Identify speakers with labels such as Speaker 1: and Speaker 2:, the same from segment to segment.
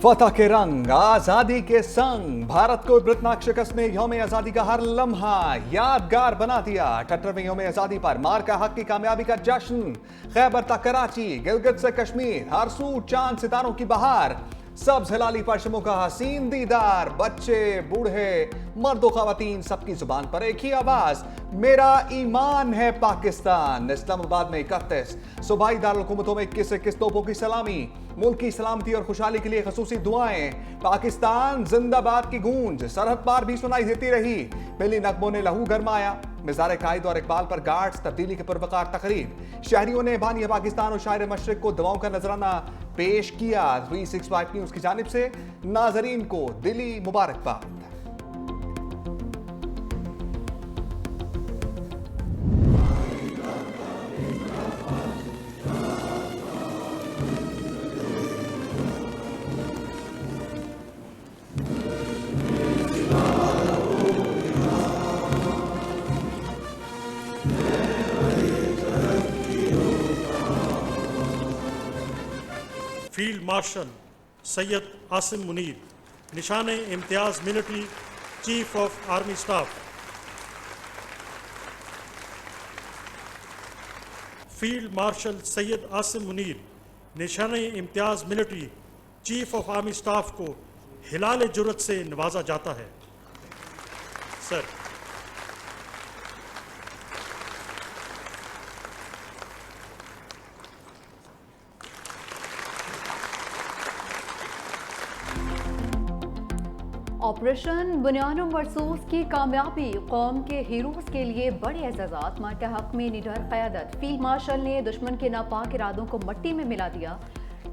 Speaker 1: फतह के रंग आजादी के संग भारत को ब्रिटनाक्षकस ने यौम आजादी का हर लम्हा यादगार बना दिया। 78वें यौम आजादी पर मार का हक की कामयाबी का जश्न। खैबर तक कराची, गिलगित से कश्मीर, हर सू चांद सितारों की बहार। सब्ज हिलाली परचमों का हसीन दीदार। बच्चे बूढ़े मर्दो खवातीन सबकी जुबान पर एक ही आवाज, मेरा ईमान है पाकिस्तान। इस्लामाबाद में 31 सूबाई दारुल-हुकूमतों में 21 तोपों की सलामी। मुल्क की सलामती और खुशहाली के लिए खसूसी दुआएं। पाकिस्तान जिंदाबाद की गूंज सरहद पार भी सुनाई देती रही। मिली नगमों ने लहू गरमाया। मिज़ार कायद और इकबाल पर गार्ड्स, तब्दीली के पुरवकार तकरीब। शहरियों ने बानी पाकिस्तान और शायर मशरिक को दवाओं का नजराना पेश किया। 365 न्यूज की जानिब से नाजरीन को दिली मुबारकबाद।
Speaker 2: फील्ड मार्शल सैयद आसिम मुनीर, निशाने इम्तियाज military chief of army staff. Field marshal Syed Asim Munir, निशाने इम्तियाज military chief of army staff को हिलाल जुर्रत से नवाजा जाता है। सर।
Speaker 3: ऑपरेशन बुनियानुम मरसूस की कामयाबी कौम के हीरोज के लिए बड़े एजाज़ात। मार के हक में निडर क़यादत। फील्ड मार्शल ने दुश्मन के नापाक इरादों को मट्टी में मिला दिया।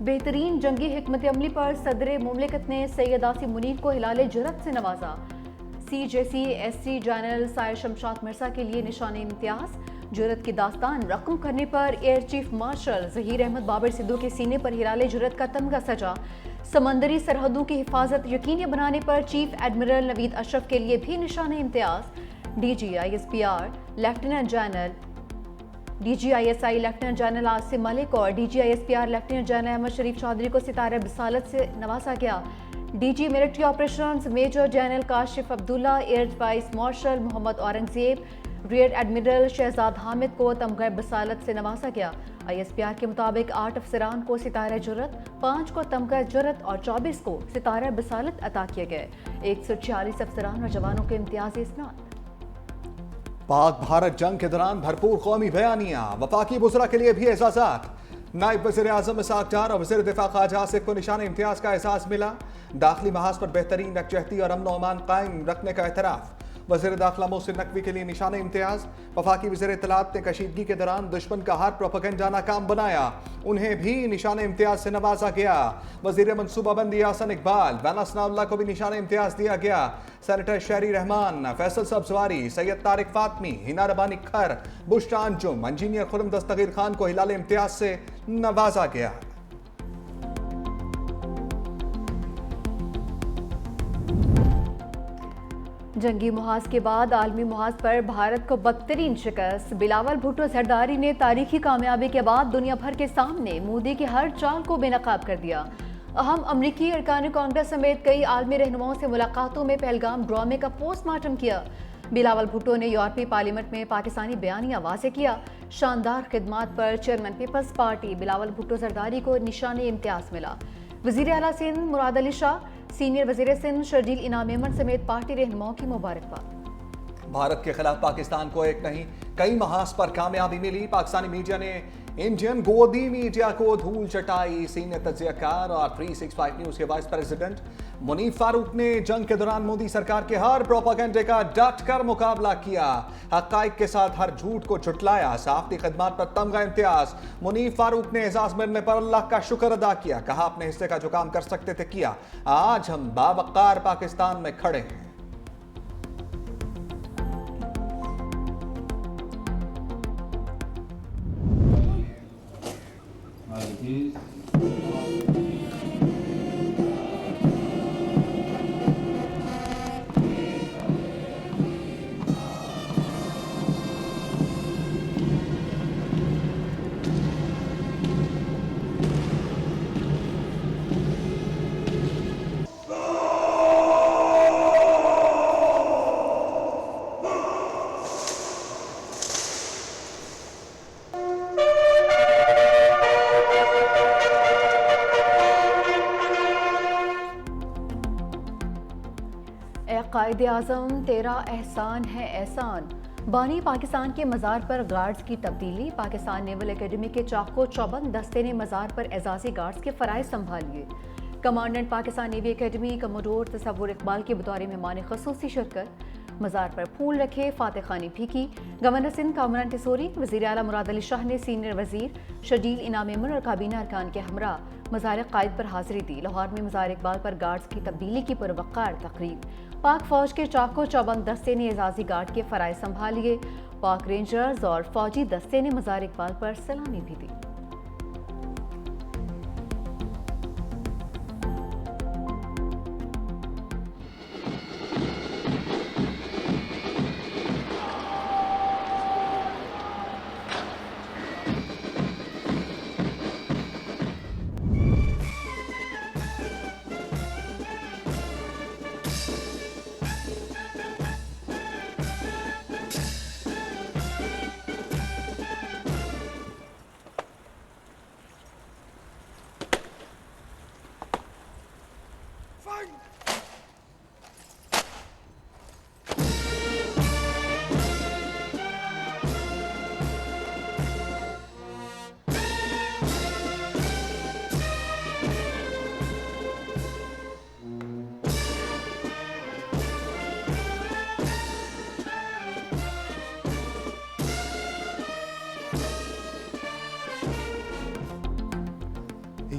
Speaker 3: बेहतरीन जंगी हिकमत अमली पर सदर मुमलिकत ने सैयद आसिम मुनीर को हिलाल जुर्रत से नवाजा। CJC SC general Sahir Shamshad Mirza के लिए निशान इम्तियाज। जुर्रत की दास्तान रकम करने पर air chief marshal Zaheer Ahmed Babar Sidhu के सीने पर हिलाल जुर्रत का तमगा सजा। समंदरी सरहदों की हिफाजत यकीनी बनाने पर चीफ एडमिरल नवीद अशरफ के लिए भी निशान इम्तियाज। DG ISPR lieutenant general DG ISI lieutenant general Asim Malik और DG ISPR lieutenant general Ahmed Sharif Chaudhry को सितारा बिसालत से नवाजा गया। DG military operations major general Kashif Abdullah, air vice marshal Mohammad Aurangzeb, rear admiral Shahzad Hamid को तमगा बिसालत से नवाजा गया। ISPR के मुताबिक 8 अफसरान को सितारा जुर्रत, 5 को तमगा जुर्रत और 24 को सितारा बिसालत अता किए गए। 146 अफसरान और जवानों के इम्तियाजी इसनाद।
Speaker 1: पाक भारत जंग के दौरान भरपूर कौमी बयानियां। वफाकी बुज़रा के लिए भी एजाज़ात। नायब वज़ीर आज़म इसाक डार और वज़ीर दिफा ख्वाजा आसिफ को निशान इम्तियाज का एहसास मिला। दाखिली महाज पर बेहतरीन यकजहती और अमन अमान कायम रखने का एतराफ़। वज़ीर दाखिला मोहसिन नकवी के लिए निशान इम्तियाज। वफाकी वज़ीर इत्तलात ने कशीदगी के दौरान दुश्मन का हर प्रोपेगेंडा नाकाम बनाया, उन्हें भी निशान इम्तियाज से नवाजा गया। वज़ीर मनसूबाबंदी हसन इकबाल वैना सनाउल्लाह को भी निशान इम्तियाज दिया गया। सेनेटर शहरी रहमान, फैसल सब्जवारी, सैयद तारिक फातमी, हिना रबानी खर, बुशरा अंजुम, इंजीनियर खुरम दस्तगीर खान को हिलाल इम्तियाज से नवाजा गया।
Speaker 3: जंगी मुहाज के बाद आलमी मुहाज पर भारत को बदतरीन शिकस्त। बिलावल भुट्टो जरदारी ने तारीखी कामयाबी के बाद दुनिया भर के सामने मोदी की हर चाल को बेनकाब कर दिया। अहम अमरीकी अरकान कांग्रेस समेत कई आलमी रहनुमाओं से मुलाकातों में पहलगाम ड्रामे का पोस्टमार्टम किया। बिलावल भुट्टो ने यूरोपीय पार्लियामेंट में पाकिस्तानी बयानिया वाज़ेह किया। शानदार खिदमात पर chairman peoples party Bilawal Bhutto Zardari को निशान इम्तियाज मिला। वज़ीर आला सिंध मुराद अली शाह, सीनियर वज़ीर सिंध शर्जील इनाम मेमन समेत पार्टी रहनुमाओं की मुबारकबाद।
Speaker 1: भारत के खिलाफ पाकिस्तान को एक नहीं कई महाज पर कामयाबी मिली। पाकिस्तानी मीडिया ने इंडियन गोदी मीडिया को धूल चटाई। सीनियर तज्जियाकार और 365 न्यूज के वाइस प्रेसिडेंट मुनीफ फारूक ने जंग के दौरान मोदी सरकार के हर प्रोपेगेंडे का डट कर मुकाबला किया। हक़ाइक़ के साथ हर झूठ को झुटलाया। सहाफ़ती खिदमात पर तमगा इम्तियाज। मुनीफ फारूक ने एजाज मिलने पर अल्लाह का शुक्र अदा किया। कहा अपने हिस्से का जो काम कर सकते थे किया। आज हम बावकार पाकिस्तान में खड़े हैं।
Speaker 3: कायदे आज़म तेरा एहसान है एहसान। बानी पाकिस्तान के मज़ार पर गार्ड्स की तब्दीली। पाकिस्तान नेवल एकेडमी के चाको चौबंद दस्ते ने मज़ार पर एजाजी गार्ड्स के फ़राइज़ संभालिए। Commandant Pakistan navy academy commodore Tasawwur Iqbal के बतौर मेहमान ख़ुसूसी शिरकत। मज़ार पर फूल रखे, फातह खानी भी की। गवर्नर सिंध कामरान टिसोरी, वज़ीर आला मुराद अली शाह ने सीनियर वज़ीर शजील इनाम इमन और काबीना अरकान के हमरा मज़ार कायद पर हाज़िरी दी। लाहौर में मज़ार इकबाल पर गार्ड्स की तब्दीली की पुरवक़ार तकरीब। पाक फ़ौज के चाको चौबंद दस्ते ने एजाजी गार्ड के फ़राइज़ संभालिए। पाक रेंजर्स और फ़ौजी दस्ते ने मज़ार इकबाल पर सलामी भी दी।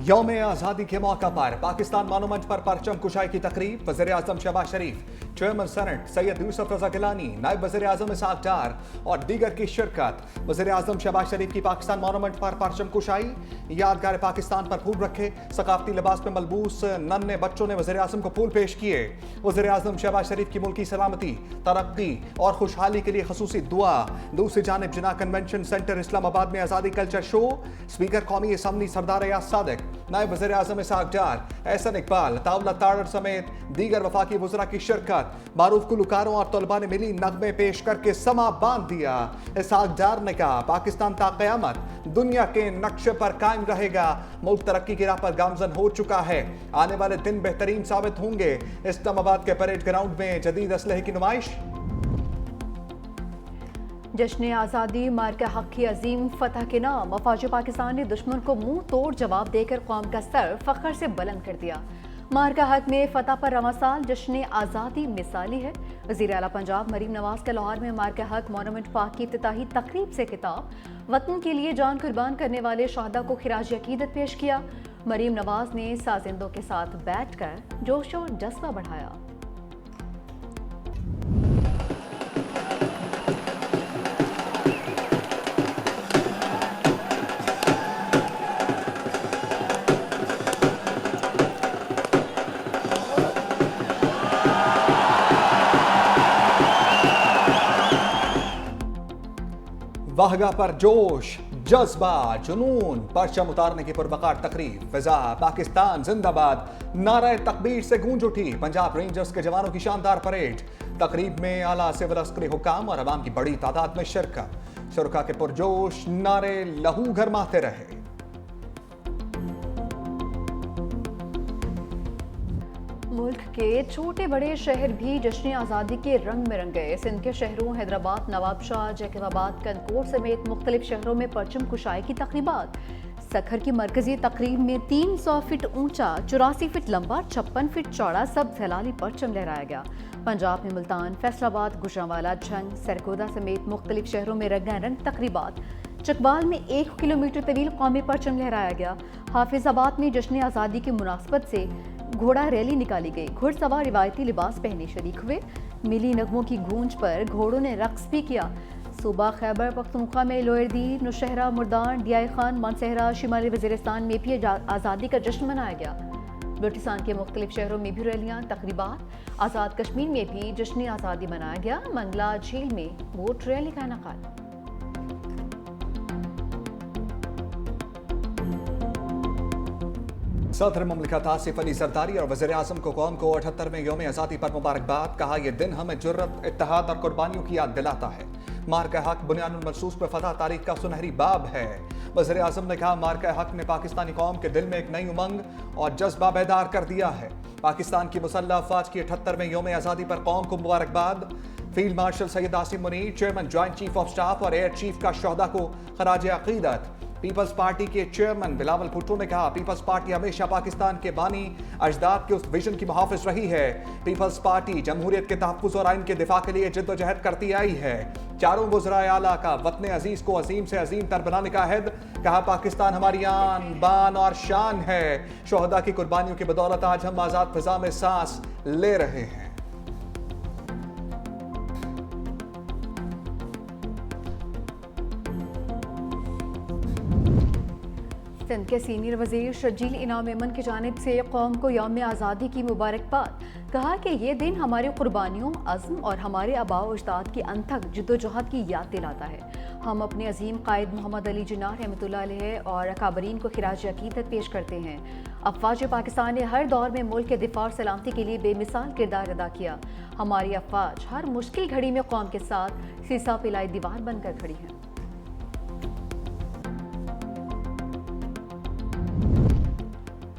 Speaker 1: यौम आज़ादी के मौका पर पाकिस्तान मानोमंच पर परचम कुशाई की तकरीब। वज़ीर आज़म शहबाज शरीफ, चेयरमैन सेनेट सैयद यूसुफ रज़ा गिलानी, नायब वज़ीर आज़म इसहाक डार और दीगर की शिरकत। वज़ीर आज़म शहबाज शरीफ की पाकिस्तान मानोमंच पर परचम कुशाई। यादगार पाकिस्तान पर फूल रखे, सकाफती लिबास में मलबूस नन्हे बच्चों ने वज़ीर आज़म को फूल पेश किए। वज़ीर आज़म शहबाज शरीफ की मुल्की सलामती, तरक्की और खुशहाली के लिए खसूसी दुआ। दूसरी जानिब जिना कन्वेंशन सेंटर इस्लामाबाद में आज़ादी कल्चर शो। स्पीकर कौमी असम्बली सरदार यास सादिक, नायब वज़ीर आज़म इसहाक डार, एहसन इकबाल, ताउला तारड़ समेत दीगर वफाकी वज़रा की शिरकत। मारूफ गुलकारों और तलबा ने मिली नगमे पेश करके समा बांध दिया। इसहाक डार ने कहा, पाकिस्तान ता क़यामत दुनिया के नक्शे पर कायम रहेगा। मुल्क तरक्की की राह पर गामजन हो चुका है। आने वाले दिन बेहतरीन साबित होंगे। इस्लामाबाद के परेड ग्राउंड में जदीद असलहे की नुमाइश।
Speaker 3: जश्न आज़ादी मार्का हक की अजीम फतह के नाम अफवाज पाकिस्तान ने दुश्मन को मुंह तोड़ जवाब देकर कौम का सर फख्र से बुलंद कर दिया। मार्का हक में फतह पर रवां साल जश्न आज़ादी मिसाली है। वज़ीर आला पंजाब मरीम नवाज का लाहौर में मार्का हक मॉन्यूमेंट पार्क की इफ्तिताही तकरीब से खिताब। वतन के लिए जान कुर्बान करने वाले शहादा को खिराज अकीदत पेश किया। मरीम नवाज ने साजिंदों के साथ बैठकर जोश और जज्बा बढ़ाया।
Speaker 1: वाहगा पर जोश, जज्बा, जुनून, परचम उतारने की पुरवकार तकरीब। फिजा पाकिस्तान जिंदाबाद नारा तकबीर से गूंज उठी। पंजाब रेंजर्स के जवानों की शानदार परेड। तकरीब में आला सिविल अस्करी हुकाम और अवाम की बड़ी तादाद में शिरकत। शुरका के पुरजोश नारे लहू गरमाते रहे।
Speaker 3: मुल्क के छोटे बड़े शहर भी जश्न आज़ादी के रंग में रंग गए। सिंध के शहरों हैदराबाद, नवाबशाह, जैकबाबाद, कनकोट समेत मुख्तलिफ शहरों में परचम कुशाई की तकरीबात। सखर की मरकजी तकरीब में 300 फीट ऊंचा, 84 फीट लंबा, 56 फीट चौड़ा सब्ज हिलाली परचम लहराया गया। पंजाब में मुल्तान, फैसलाबाद, गुजरांवाला, झंग, सरगोदा समेत मुख्तलिफ शहरों में रंगारंग तकरीबात। चकवाल में 1 किलोमीटर तवील कौमी परचम लहराया गया। हाफिजाबाद में जश्न आज़ादी की मुनासबत से घोड़ा रैली निकाली गई। घुड़सवार रिवायती लिबास पहने शरीक हुए। मिली नगमों की गूंज पर घोड़ों ने रक्स भी किया। सूबा खैबर पख्तूनख्वा में लोहरदी, नौशहरा, मुर्दान, डियाई खान, मानसहरा, शिमाली वज़ीरिस्तान में भी आज़ादी का जश्न मनाया गया। बलूचिस्तान के मुख्तलिफ शहरों में भी रैलियाँ, तकरीबात। आज़ाद कश्मीर में भी जश्न आज़ादी मनाया गया। मंगला झील में वोट रैली का इनेकाद।
Speaker 1: सदर मुमलिकत आसिफ अली जरदारी और वज़ीर आज़म को कौम को 78वें यौम आज़ादी पर मुबारकबाद। कहा, यह दिन हमें जुर्रत, इत्तेहाद और कुर्बानियों की याद दिलाता है। मार्का हक बुनियानुल मरसूस पर फतह तारीख का सुनहरी बाब है। वज़ीर आज़म ने कहा, मार्का हक ने पाकिस्तानी कौम के दिल में एक नई उमंग और जज्बा बेदार कर दिया है। पाकिस्तान की मुसल्लह अफवाज की 78वें यौम आज़ादी पर कौम को मुबारकबाद। Field marshal Syed Asim Munir, chairman joint chief of staff और एयर चीफ का शोहदा को खराज अकीदत। पीपल्स पार्टी के चेयरमैन बिलावल भुट्टो ने कहा, पीपल्स पार्टी हमेशा पाकिस्तान के बानी अजदाद के उस विजन की मुहाफिज रही है। पीपल्स पार्टी जमहूरियत के तहफ़्फ़ुज़ और आइन के दिफा के लिए जद्दोजहद करती आई है। चारों वज़राए आला का वतन अजीज को अजीम से अजीम तर बनाने का अहद। कहा, पाकिस्तान हमारी आन बान और शान है। शोहदा की कुर्बानियों की बदौलत आज हम आज़ाद फिजा में सांस ले रहे हैं।
Speaker 3: सिंध के सीनियर वजीर शर्जील इनाम मेमन की जानिब से कौम को यौम आज़ादी की मुबारकबाद। कहा कि ये दिन हमारी कुर्बानियों, अज़्म और हमारे आबाओ अजदाद की अनथक जद्दोजहद की याद दिलाता है। हम अपने अजीम कायद मोहम्मद अली जिन्ना रहमतुल्लाह अलैह और अकाबरीन को खिराज अकीदत पेश करते हैं। अफवाज पाकिस्तान ने हर दौर में मुल्क के दिफा और सलामती के लिए बेमिसाल किरदार अदा किया। हमारी अफवाज हर मुश्किल घड़ी में कौम के साथ सीसा पिलाई दीवार बनकर खड़ी है।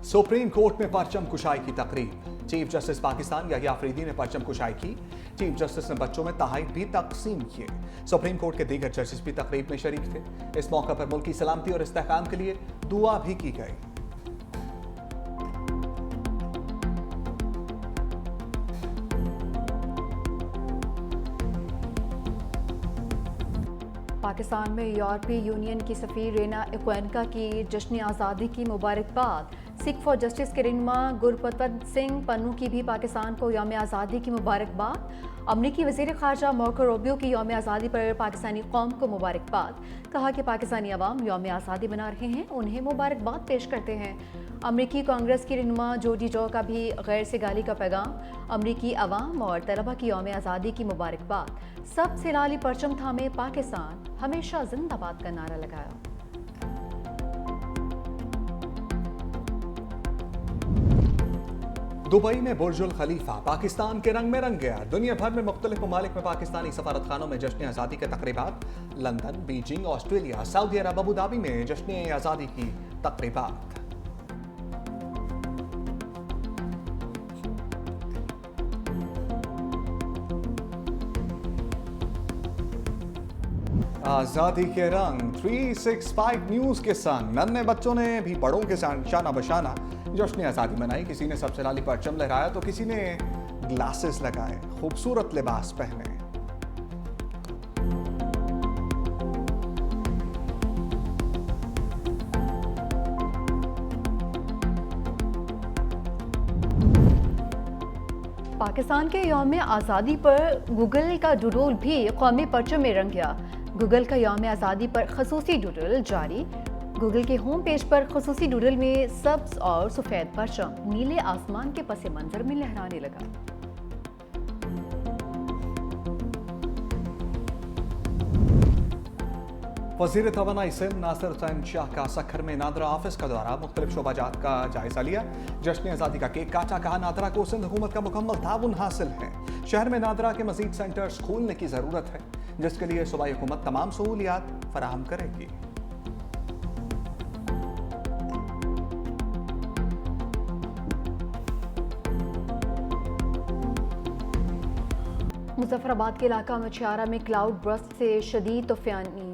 Speaker 1: सुप्रीम कोर्ट में परचम कुशाई की तकरीब। चीफ जस्टिस पाकिस्तान याहिया अफरीदी ने परचम कुशाई की। चीफ जस्टिस ने बच्चों में तहाइफ भी तकसीम किए। सुप्रीम कोर्ट के दीगर जजेस भी तकरीब में शरीक थे। इस मौके पर मुल्क की सलामती और इस्तेहकाम के लिए दुआ भी की गई।
Speaker 3: पाकिस्तान में यूरोपीय यूनियन की सफीर रेना इक्वेनका की जश्न आज़ादी की मुबारकबाद। सिख फॉर जस्टिस के रहनुमा गुरपतवंत सिंह पन्नू की भी पाकिस्तान को यौम आज़ादी की मुबारकबाद। अमरीकी वज़ीर ख़ारजा मार्को रूबियो की यौम आज़ादी पर पाकिस्तानी कौम को मुबारकबाद। कहा कि पाकिस्तानी अवाम यौम आज़ादी मना रहे हैं, उन्हें मुबारकबाद पेश करते हैं। अमरीकी कांग्रेस की रहनुमा जोडी जो का भी गैर सिगाली का पैगाम। अमरीकी अवाम और तलबा की यौम आज़ादी की मुबारकबाद। सबसे लाली परचम थामे पाकिस्तान हमेशा जिंदाबाद का नारा लगाया।
Speaker 1: दुबई में बुर्जुल खलीफा पाकिस्तान के रंग में रंग गया। दुनिया भर में मुख्तलिफ ममालिक में पाकिस्तानी सफारत खानों में जश्न आज़ादी के तकरीबात। लंदन, बीजिंग, ऑस्ट्रेलिया, सऊदी अरब, अबू धाबी में जश्न आज़ादी की तकरीबात। आज़ादी के रंग 365 न्यूज़ के संग नन्हे बच्चों ने भी बड़ों के साथ शाना बशाना जश्न आज़ादी मनाई। किसी ने सबसे लाली परचम लहराया तो किसी ने ग्लासेस लगाए, खूबसूरत लिबास पहने।
Speaker 3: पाकिस्तान के यौम आज़ादी पर गूगल का डूडल भी कौमी परचम में रंग गया। गूगल का यौम आज़ादी पर खसूसी डूडल जारी। गूगल के होम पेज पर खसूसी डूडल में सब्ज और सफ़ेद परचम नीले आसमान के पस मंजर में लहराने लगा।
Speaker 1: वज़ीर तवानाई सिंध नासिर हुसैन शाह का सखर में नादरा ऑफिस का दौरा, मुख्तलिफ शोबाजात का जायजा लिया। जश्न आज़ादी का केक काटा। कहा, नादरा को सिंध हुकूमत का मुकम्मल ताउन हासिल है। शहर में नादरा के मजीद सेंटर्स खोलने की ज़रूरत है, जिसके लिए सूबाई हुकूमत तमाम सहूलियात फराहम करेगी।
Speaker 3: मुजफ्फराबाद के इलाका मछियारा में क्लाउड बर्स्ट से शदीद तूफ़ानी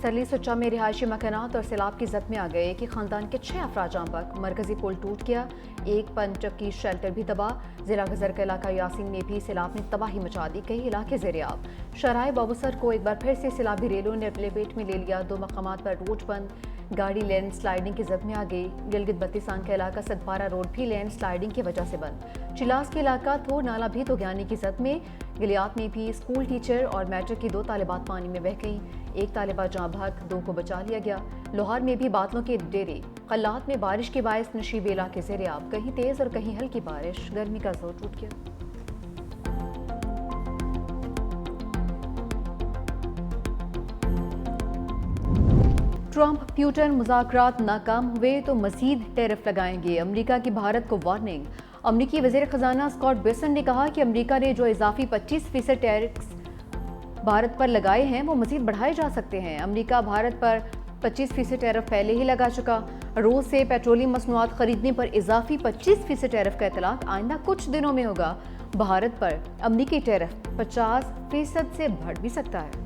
Speaker 3: सरली सुच्चा में रिहायशी मकानात और सैलाब की जद में आ गए। कि खानदान के 6 अफराद जाँ बहक। मरकजी पुल टूट गया। एक पंचक्की शेल्टर भी तबाह। जिला गजर का इलाका यासीन में भी सैलाब ने तबाही मचा दी। कई इलाके ज़ेर-ए-आब। शराय बाबूसर को एक बार फिर से सैलाबी रेलों ने लपेट में ले लिया। 2 मकामात पर रोड बंद। गाड़ी लैंड स्लाइडिंग की जद में आ गई। गिलगित बत्तीसान का इलाका सदपारा रोड भी लैंड स्लाइडिंग की वजह से बंद। चिलास के इलाका थोर नाला भी तोगयानी की जद में। गिलियात में भी स्कूल टीचर और मैट्रिक की 2 तालिबात पानी में बह गईं। एक तालिबा जाँ बहक, 2 को बचा लिया गया। लोहार में भी बादलों के डेरे। कल्लात में बारिश के बायस नशीबे इलाके ज़ेर-ए-आब। कहीं तेज़ और कहीं हल्की बारिश। गर्मी का जोर टूट गया। ट्रंप प्यूटन मुज़ाकरात नाकाम हुए तो मज़ीद टैरिफ लगाएंगे। अमेरिका की भारत को वार्निंग। अमेरिकी वज़ीर ख़जाना स्कॉट बेसन ने कहा कि अमेरिका ने जो इजाफी 25% टैरिफ्स भारत पर लगाए हैं वो मज़ीद बढ़ाए जा सकते हैं। अमेरिका भारत पर 25% टैरिफ पहले ही लगा चुका। रूस से पेट्रोलियम मसनूआत खरीदने पर इजाफी 25% टैरिफ का इतलाक आइंदा कुछ दिनों में होगा। भारत पर अमरीकी टैरिफ 50% से बढ़ भी सकता है।